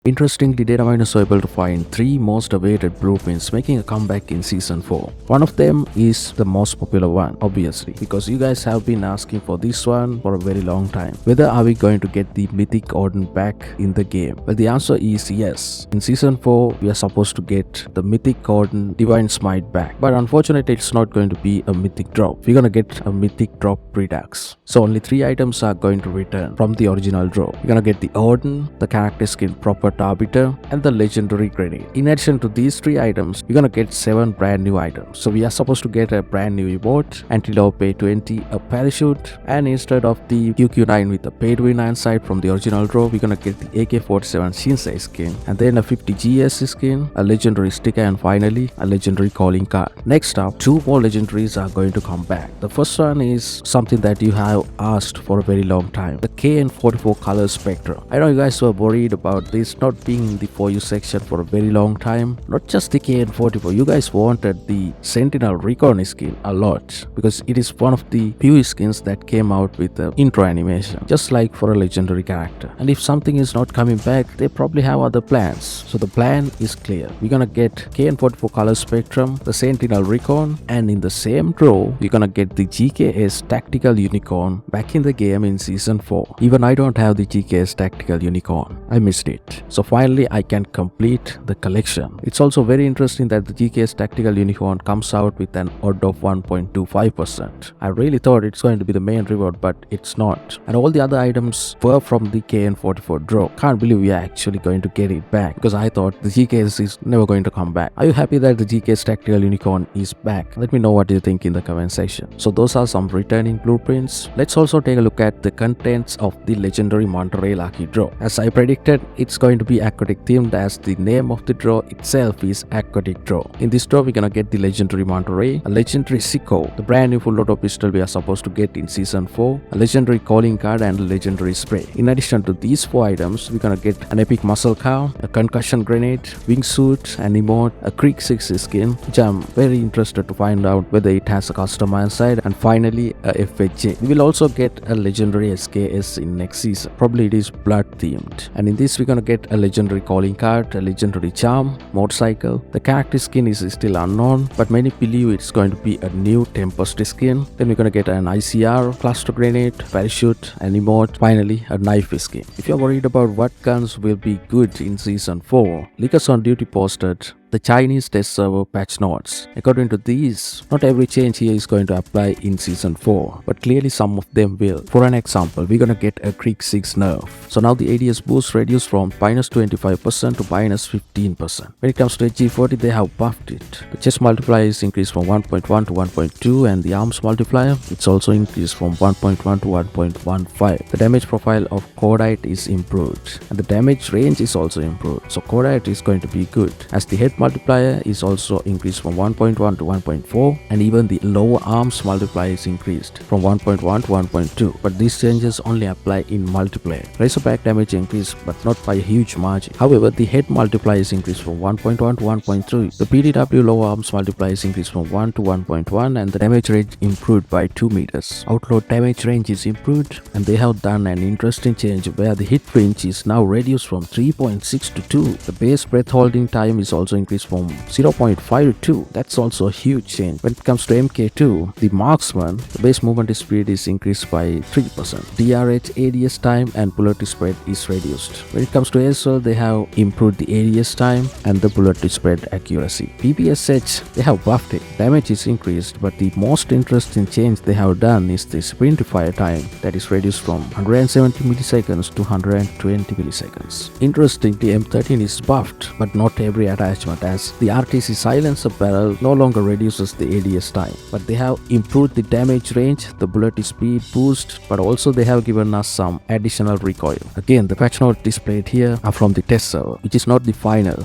Interestingly, data miners were able to find 3 most awaited blueprints making a comeback in Season 4. One of them is the most popular one, obviously, because you guys have been asking for this one for a very long time. Whether are we going to get the Mythic Oden back in the game? Well, the answer is yes. In Season 4, we are supposed to get the Mythic Oden Divine Smite back, but unfortunately it's not going to be a Mythic drop. We're gonna get a Mythic drop Redux. So only 3 items are going to return from the original drop. We're gonna get the Oden, the character skin Proper Arbiter, and the legendary grenade. In addition to these 3 items, we're gonna get 7 brand new items. So we are supposed to get a brand new emote, Antilope 20, a parachute, and instead of the QQ9 with a paid win sight from the original draw, we're gonna get the AK-47 Shinsei skin, and then a 50 GS skin, a legendary sticker, and finally a legendary calling card. Next up, 2 more legendaries are going to come back. The first one is something that you have asked for a very long time, the KN44 color spectrum. I know you guys were worried about this not being in the For You section for a very long time. Not just the KN44, you guys wanted the Sentinel Recon skin a lot because it is one of the few skins that came out with the intro animation, just like for a legendary character. And if something is not coming back, they probably have other plans. So the plan is clear. We're gonna get KN44 color spectrum, the Sentinel Recon, and in the same draw, we're gonna get the GKS Tactical Unicorn back in the game in Season 4. Even I don't have the GKS Tactical Unicorn. I missed it. So finally I can complete the collection. It's also very interesting that the GKS Tactical Unicorn comes out with an odd of 1.25%. I really thought it's going to be the main reward, but it's not. And all the other items were from the KN44 draw. Can't believe we are actually going to get it back because I thought the GKS is never going to come back. Are you happy that the GKS Tactical Unicorn is back? Let me know what you think in the comment section. So those are some returning blueprints. Let's also take a look at the contents of the legendary Monterey Lucky draw. As I predicted, it's going to be aquatic themed as the name of the draw itself is aquatic draw. In this draw we're gonna get the legendary Monterey, a legendary Sicko, the brand new full auto pistol we are supposed to get in Season 4, a legendary calling card, and a legendary spray. In addition to these 4 items, we're gonna get an epic muscle car, a concussion grenade, wingsuit, an emote, a Creek 6 skin, which I'm very interested to find out whether it has a custom inside, and finally a FHJ. We will also get a legendary SKS in next season. Probably it is blood themed. And in this we're gonna get a legendary calling card, a legendary charm, motorcycle. The character skin is still unknown, but many believe it's going to be a new Tempest skin. Then we're gonna get an ICR, cluster grenade, parachute, an emote, finally a knife skin. If you're worried about what guns will be good in Season 4, Leakers on Duty posted the Chinese test server patch notes. According to these, not every change here is going to apply in Season 4, but clearly some of them will. For an example, we're gonna get a Creek 6 nerf. So now the ADS boost reduced from minus 25% to minus 15%. When it comes to HG40, they have buffed it. The chest multiplier is increased from 1.1 to 1.2, and the arms multiplier, it's also increased from 1.1 to 1.15. The damage profile of Codite is improved, and the damage range is also improved. So Codite is going to be good, as the head multiplier is also increased from 1.1 to 1.4, and even the lower arms multiplier is increased from 1.1 to 1.2, but these changes only apply in multiplayer. Razorback damage increased, but not by a huge margin. However, the head multiplier is increased from 1.1 to 1.3. The PDW lower arms multiplier is increased from 1 to 1.1, and the damage range improved by 2 meters. Outlaw damage range is improved, and they have done an interesting change where the hit range is now reduced from 3.6 to 2. The base breath holding time is also increased from 0.5 to 2. That's also a huge change. When it comes to MK2, the marksman, the base movement speed is increased by 3%. DRH ADS time and bullet spread is reduced. When it comes to ASL, they have improved the ADS time and the bullet spread accuracy. PPSH, they have buffed it. Damage is increased, but the most interesting change they have done is the sprint fire time that is reduced from 170 milliseconds to 120 milliseconds. Interestingly, M13 is buffed, but not every attachment, as the RTC silencer barrel no longer reduces the ADS time, but they have improved the damage range, the bullet speed boost, but also they have given us some additional recoil. Again, the patch note displayed here are from the test server, which is not the final.